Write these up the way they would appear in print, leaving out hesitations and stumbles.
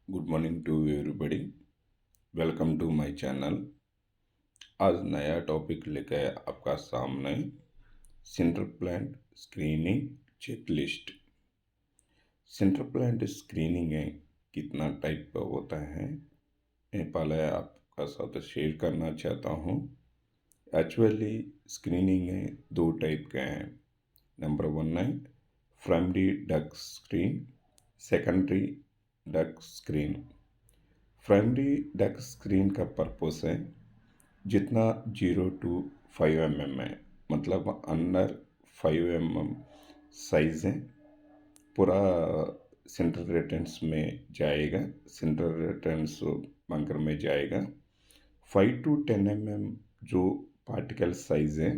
Good morning to everybody. Welcome to my channel. आज नया topic लेकर आपका सामने central plant screening checklist. Central plant screening है कितना टाइप का होता है मैं पहले आपका साथ शेयर करना चाहता हूँ। एक्चुअली स्क्रीनिंग है दो टाइप का है। नंबर वन है primary deck screen, secondary deck screen. Primary deck screen का पर्पस है जितना 0 to 5 mm है, मतलब अंडर 5 mm साइज है, पूरा सेंट्रल रेटेंस में जाएगा, सेंट्रल रेटेंस बंकर में जाएगा। 5 to 10 mm जो पार्टिकल साइज है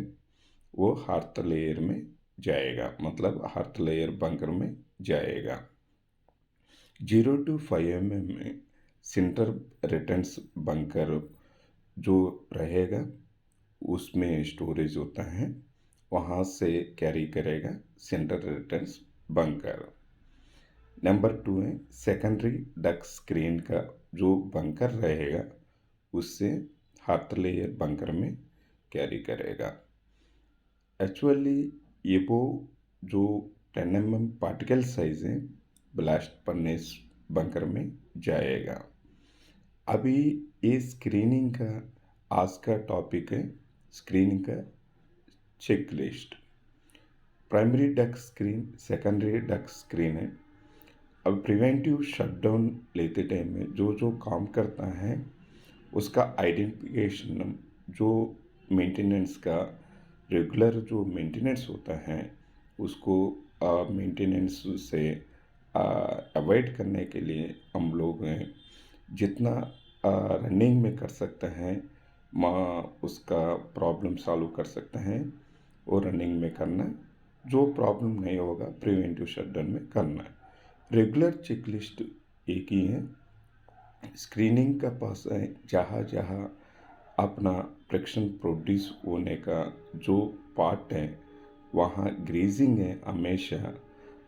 वो हार्थ लेयर में जाएगा, मतलब हार्थ लेयर बंकर में जाएगा। 0 to 5 mm में सेंट्रल रेटेंस बंकर जो रहेगा उसमें स्टोरेज होता है, वहाँ से कैरी करेगा सेंट्रल रेटेंस बंकर। नंबर टू है सेकेंडरी डक स्क्रीन का जो बंकर रहेगा उससे हार्थ लेयर बंकर में कैरी करेगा। एक्चुअली ये वो जो 10 mm पार्टिकल साइज है ब्लास्ट पड़ने बंकर में जाएगा। अभी ये स्क्रीनिंग का आज का टॉपिक है स्क्रीनिंग का check list. Primary deck screen, secondary deck screen है। अब प्रिवेंटिव शटडाउन लेते टाइम में जो जो काम करता है उसका आइडेंटिफिकेशन, जो मेंटेनेंस का रेगुलर जो मेंटेनेंस होता है उसको मेंटेनेंस से अवॉइड करने के लिए हम लोग जितना रनिंग में कर सकते हैं उसका प्रॉब्लम सॉल्व कर सकते हैं और रनिंग में करना, जो प्रॉब्लम नहीं होगा प्रिवेंटिव शटडाउन में करना। रेगुलर चेकलिस्ट एक ही है। स्क्रीनिंग का पास है जहाँ जहाँ अपना प्रोडक्शन प्रोड्यूस होने का जो पार्ट है वहाँ ग्रेजिंग है, हमेशा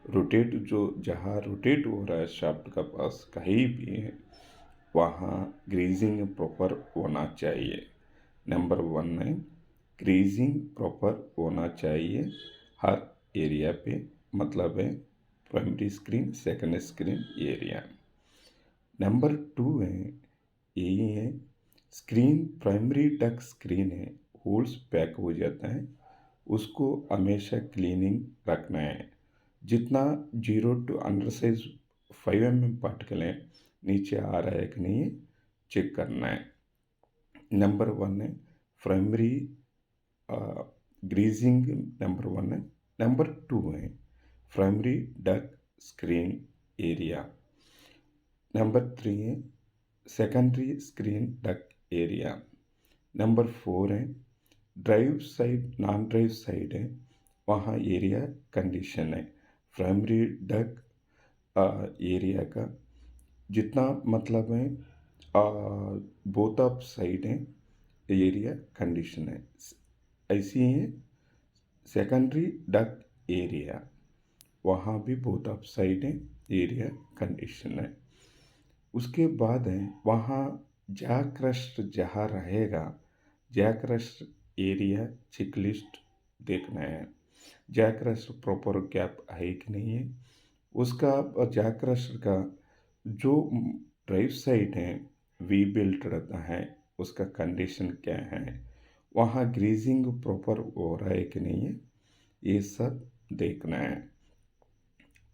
रोटेट, जो जहाँ रोटेट हो रहा है शाफ्ट का पास कहीं भी है वहाँ ग्रेजिंग प्रॉपर होना चाहिए। नंबर वन है ग्रेजिंग प्रॉपर होना चाहिए हर एरिया पे, मतलब है primary screen second screen area. Number two है यही है स्क्रीन, प्राइमरी डक स्क्रीन है होल्स पैक हो जाता है उसको हमेशा क्लीनिंग रखना है। जितना 0 to 5 mm पार्टिकल है नीचे आ रहा है कि नहीं है चेक करना है। नंबर वन है प्राइमरी ग्रीजिंग, नंबर वन है। नंबर टू है primary deck screen area. Number three है secondary screen deck area. Number four है drive side non drive side है वहाँ एरिया कंडीशन है। प्राइमरी डक एरिया का जितना मतलब है बोथ ऑफ साइड है एरिया कंडीशन है, ऐसी ही है सेकेंडरी डक एरिया, वहाँ भी बोथ ऑफ साइड है एरिया कंडीशन है। उसके बाद है वहाँ जैक्रस्ट जहाँ रहेगा, जैक्रस्ट एरिया चेकलिस्ट देखना है। जैक्रस्ट प्रॉपर गैप है कि नहीं है उसका, जैक्रस्ट का जो ड्राइव साइड है वी बिल्ट रहता है उसका कंडीशन क्या है, वहाँ ग्रीजिंग प्रॉपर हो रहा है कि नहीं है ये सब देखना है।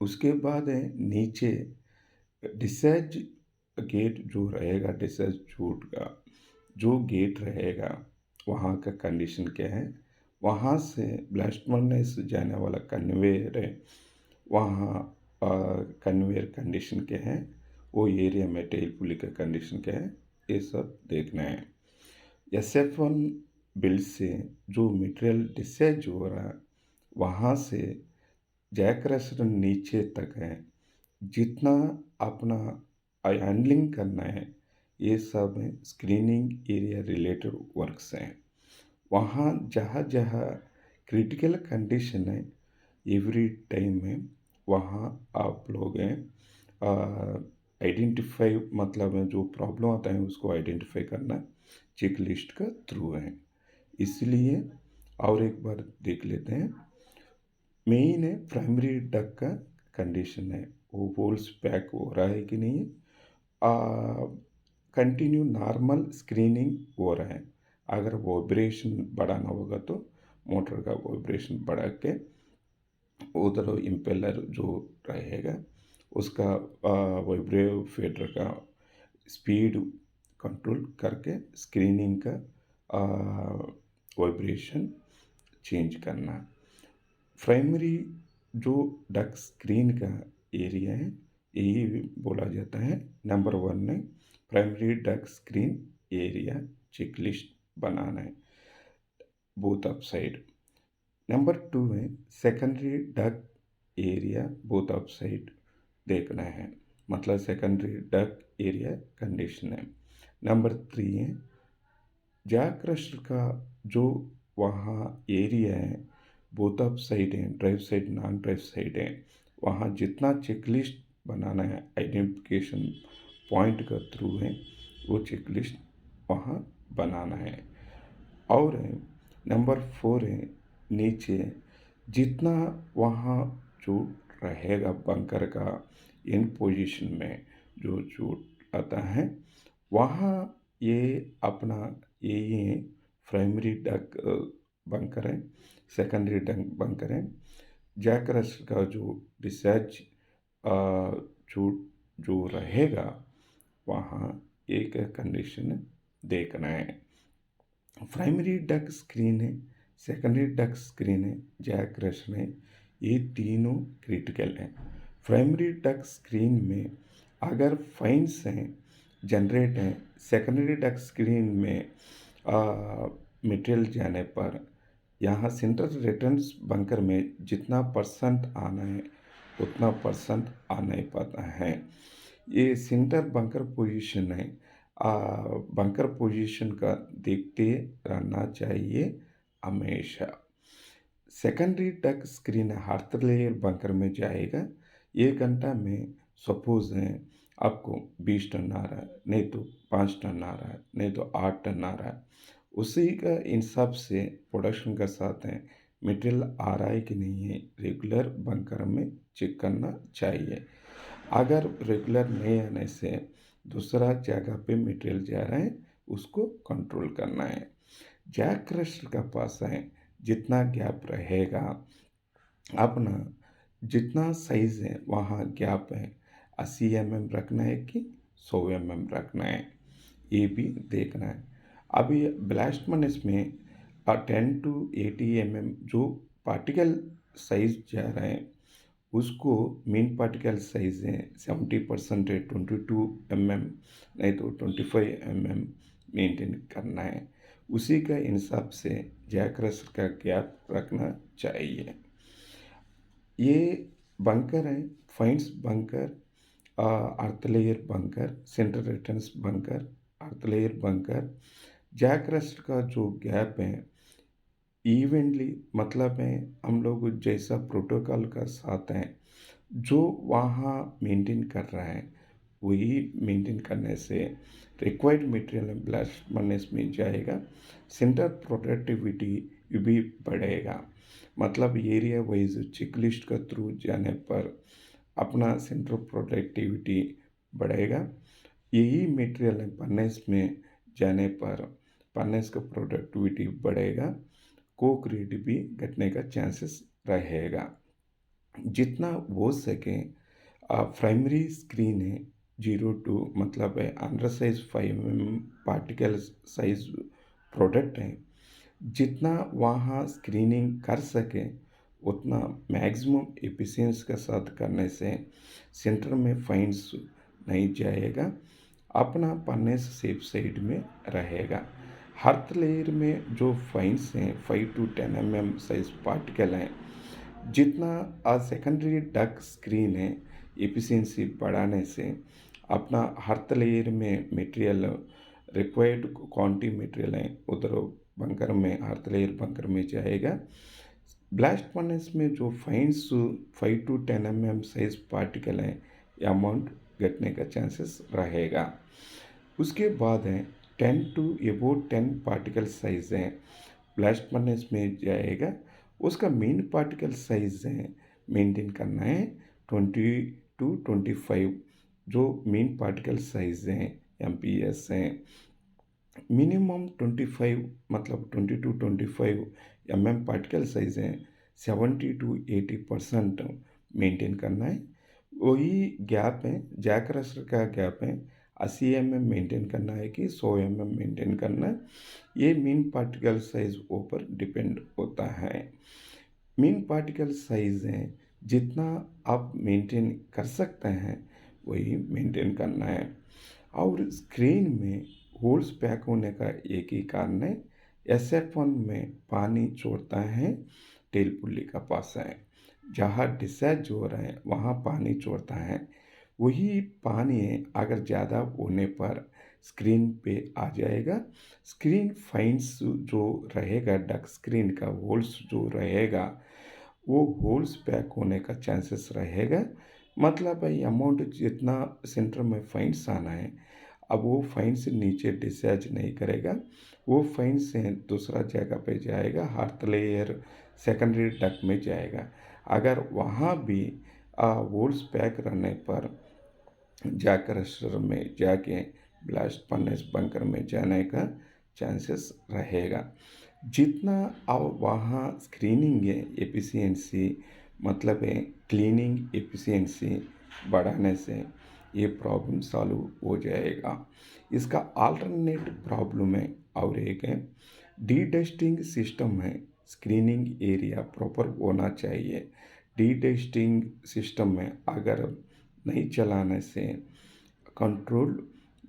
उसके बाद है नीचे डिस्चार्ज गेट जो रहेगा, डिस्चार्ज चूट का जो गेट रहेगा वहाँ का कंडीशन क्या है, वहाँ से ब्लास्ट फर्नेस से जाने वाला कन्वेयर है वहाँ कन्वेयर कंडीशन क्या है, वो एरिया में टेल पुली का कंडीशन क्या है, ये सब देखना है। SF1 बिल्ड से जो मटेरियल डिस्चार्ज हो रहा है वहाँ से जैक्रस्ट नीचे तक है जितना अपना हैंडलिंग करना है ये सब स्क्रीनिंग एरिया रिलेटेड वर्क्स हैं। वहाँ जहाँ जहाँ क्रिटिकल कंडीशन है एवरी टाइम में वहाँ आप लोग हैं आइडेंटिफाई मतलब है जो प्रॉब्लम आता है उसको आइडेंटिफाई करना चेक लिस्ट का थ्रू है। इसलिए और एक बार देख लेते हैं। मेन है प्राइमरी डक का कंडीशन है, वो होल्स पैक हो रहा है कि नहीं, कंटिन्यू नॉर्मल स्क्रीनिंग हो रहा है। अगर वाइब्रेशन बढ़ाना होगा तो मोटर का वाइब्रेशन बढ़ा के उधर इम्पेलर जो रहेगा उसका वाइब्रेव फेडर का स्पीड कंट्रोल करके स्क्रीनिंग का वाइब्रेशन चेंज करना। प्राइमरी जो डक स्क्रीन का एरिया है यही बोला जाता है। नंबर 1 में primary deck screen area checklist बनाना है बोथ अप साइड। नंबर 2 में secondary deck area both up side देखना है, मतलब सेकेंडरी डक एरिया कंडीशन है। नंबर 3 है जैक क्रशर का जो वहाँ एरिया है बोथ अप साइड है, drive side non drive side है, वहाँ जितना चेकलिस्ट बनाना है आइडेंटिफिकेशन पॉइंट का थ्रू है वो चेकलिस्ट वहाँ बनाना है। और नंबर 4 है नीचे जितना वहाँ जो रहेगा बंकर का इन पोजीशन में जो चोट आता है वहाँ ये अपना ये प्राइमरी डक बंकर है, सेकेंडरी डक बंकर है। जैकरस का जो डिस्चार्ज जो जो रहेगा वहाँ एक कंडीशन देखना है। प्राइमरी डक स्क्रीन है, सेकेंडरी डक स्क्रीन है, जैक रशन है, ये तीनों क्रिटिकल हैं। प्राइमरी डक स्क्रीन में अगर फाइन्स हैं जनरेट हैं, सेकेंडरी डक स्क्रीन में मटेरियल जाने पर यहाँ सेंट्रल रिटर्न्स बंकर में जितना परसेंट आना है उतना परसेंट आ नहीं पाता है। ये सेंटर बंकर पोजीशन है, बंकर पोजीशन का देखते रहना चाहिए हमेशा। सेकेंडरी टक स्क्रीन हर लेयर बंकर में जाएगा। 1 घंटा में सपोज है आपको 20 टन आ रहा है, नहीं तो 5 टन आ रहा है, नहीं तो 8 टन आ रहा है, उसी का हिसाब से प्रोडक्शन का साथ है मटेरियल आ रहा है कि नहीं है रेगुलर बंकर में चेक करना चाहिए। अगर रेगुलर नहीं आने से दूसरा जगह पे मटेरियल जा रहा है उसको कंट्रोल करना है। जैक क्रशर का पास है जितना गैप रहेगा अपना जितना साइज है वहाँ गैप है 80 mm रखना है कि 100 mm रखना है, ये भी देखना है। अभी ब्लास्ट मनेस में 10 to 80 mm जो पार्टिकल साइज जा रहा है उसको मीन पार्टिकल साइज है 70% है 22 mm नहीं तो 25 mm मेंटेन करना है। उसी का हिसाब से जैक क्रशर का गैप रखना चाहिए। ये बंकर है fines bunker, earth layer bunker, central returns bunker, earth layer bunker. Jack crusher का जो गैप है इवेंटली मतलब है हम लोग जैसा प्रोटोकॉल का साथ हैं जो वहाँ मेंटेन कर रहा है वही मेंटेन करने से रिक्वायर्ड मटेरियल ब्लास्ट मनेस में जाएगा, सेंटर प्रोडक्टिविटी भी बढ़ेगा। मतलब एरिया वाइज चेकलिस्ट का थ्रू जाने पर अपना सेंटर प्रोडक्टिविटी बढ़ेगा। यही मटेरियल फर्नेस में जाने पर फर्नेस का प्रोडक्टिविटी बढ़ेगा, कोक रेट भी घटने का चांसेस रहेगा। जितना हो सके प्राइमरी स्क्रीन है 0 to मतलब है under size 5 mm particle size product है, जितना वहाँ स्क्रीनिंग कर सके उतना मैक्सिमम एफिशिएंसी के साथ करने से सेंटर में फाइन्स नहीं जाएगा, अपना पन्ने से सेफ साइड में रहेगा। हर लेयर में जो फाइन्स हैं 5 to 10 mm साइज पार्टिकल हैं, जितना सेकेंडरी डक स्क्रीन है एफिशिएंसी बढ़ाने से अपना हर लेयर में मटेरियल रिक्वायर्ड क्वांटिटी मटेरियल है उधर बंकर में हर लेयर बंकर में जाएगा। ब्लास्ट फर्नेस में जो fines 5 to 10 mm size particle है अमाउंट घटने का चांसेस रहेगा। उसके बाद है 10 टू अबाउट 10 पार्टिकल साइज है ब्लास्ट फर्नेस में जाएगा। उसका मेन पार्टिकल साइज है मेंटेन करना है 20 to 25 जो मेन पार्टिकल साइज है एमपीएस है। मिनिमम 25 मतलब 20 to 25 पार्टिकल साइज है 70 to 80% मेंटेन करना है। वही गैप है जैक रस्टर का गैप है 80 मेंटेन करना है कि 100 मेंटेन करना है। ये मीन पार्टिकल साइज ऊपर डिपेंड होता है। मीन पार्टिकल साइज है जितना आप मेंटेन कर सकते हैं वही मेंटेन करना है। और स्क्रीन में होल्स पैक होने का एक ही कारण है SF1 में पानी छोड़ता है टेल पुल्ली का पास है। जहाँ डिस्चार्ज हो रहा है वहाँ पानी छोड़ता है। वही पानी अगर ज़्यादा होने पर स्क्रीन पे आ जाएगा। स्क्रीन फाइन्स जो रहेगा डक स्क्रीन का होल्स जो रहेगा वो होल्स पैक होने का चांसेस रहेगा। मतलब भाई अमाउंट जितना सेंटर में फाइन्स आना है अब वो फाइन से नीचे डिस्चार्ज नहीं करेगा। वो फाइन से दूसरा जगह पे जाएगा हार्थ लेयर सेकेंडरी डक में जाएगा। अगर वहाँ भी होल्स पैक रहने पर जैक रस्टर में जाके ब्लास्ट फर्नेस बंकर में जाने का चांसेस रहेगा। जितना अब वहाँ स्क्रीनिंग एफिशिएंसी मतलब है क्लीनिंग एफिशिएंसी बढ़ाने से ये प्रॉब्लम सॉल्व हो जाएगा। इसका अल्टरनेट प्रॉब्लम है और एक है डी डस्टिंग सिस्टम है। स्क्रीनिंग एरिया प्रॉपर होना चाहिए। डी डस्टिंग सिस्टम में अगर नहीं चलाने से कंट्रोल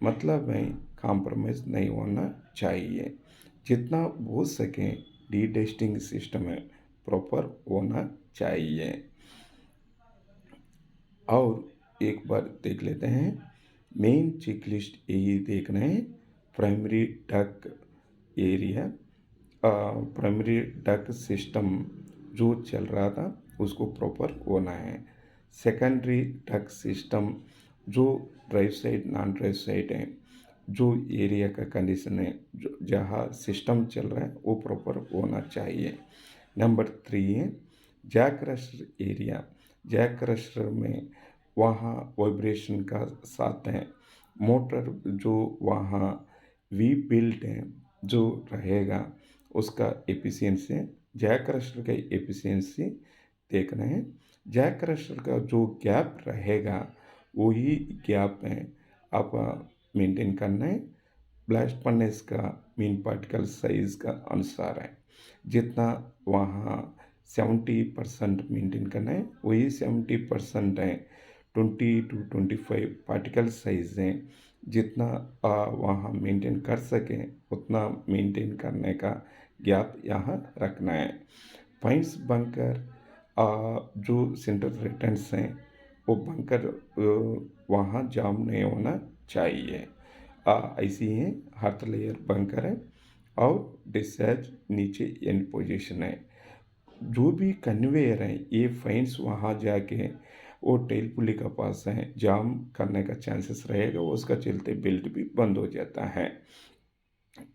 मतलब है कॉम्प्रोमाइज़ नहीं होना चाहिए। जितना हो सके डी डस्टिंग सिस्टम में प्रॉपर होना चाहिए। और एक बार देख लेते हैं मेन चेकलिस्ट यही देखना है primary deck area primary duck system जो चल रहा था उसको प्रॉपर होना है। सेकेंडरी डक सिस्टम जो drive side non drive side है जो एरिया का कंडीशन है जो जहाँ सिस्टम चल रहा है वो प्रॉपर होना चाहिए। नंबर 3 है जैक रस्टर एरिया। जैक रस्टर में वहाँ वाइब्रेशन का साथ है मोटर जो वहाँ वी बिल्ट है जो रहेगा उसका एफिशिएंसी जैक रस्टर का एफिशिएंसी देखना है। जैक रस्टर का जो गैप रहेगा वही गैप है आप मेंटेन करना है। ब्लास्ट फर्नेस का मीन पार्टिकल साइज का अनुसार है। जितना वहाँ 70% मेंटेन करना है वही 70% है 20 to 25 पार्टिकल साइज है। जितना वहाँ मेंटेन कर सकें उतना मेंटेन करने का गैप यहाँ रखना है। फाइन्स बंकर जो सेंटर रिटर्न्स हैं वो बंकर वहाँ जाम नहीं होना चाहिए। ऐसी है हार्थ लेयर बंकर है और डिस्चार्ज नीचे एंड पोजीशन है। जो भी कन्वेयर है ये फाइन्स वहाँ जाके वो टेल पुली का पास है जाम करने का चांसेस रहेगा उसका चलते बेल्ट भी बंद हो जाता है।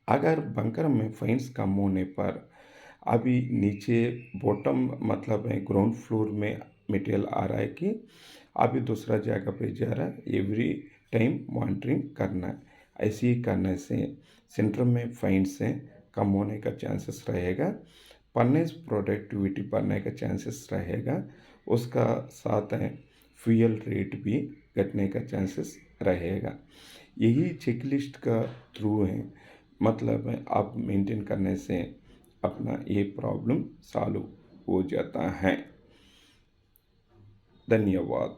अगर बंकर में फाइन्स कम होने पर अभी नीचे बॉटम मतलब है ग्राउंड फ्लोर में मटेरियल आ रहा है कि अभी दूसरा जगह पे जा रहा है एवरी टाइम मॉनिटरिंग करना है। ऐसे ही करने से सेंटर में फाइन से कम होने का चांसेस रहेगा। फर्नेस प्रोडक्टिविटी बढ़ने का चांसेस रहेगा। उसका साथ है फ्यूल रेट भी घटने का चांसेस रहेगा। यही चेकलिस्ट का थ्रू है मतलब है आप मेंटेन करने से अपना ये प्रॉब्लम सॉल्व हो जाता है। धन्यवाद।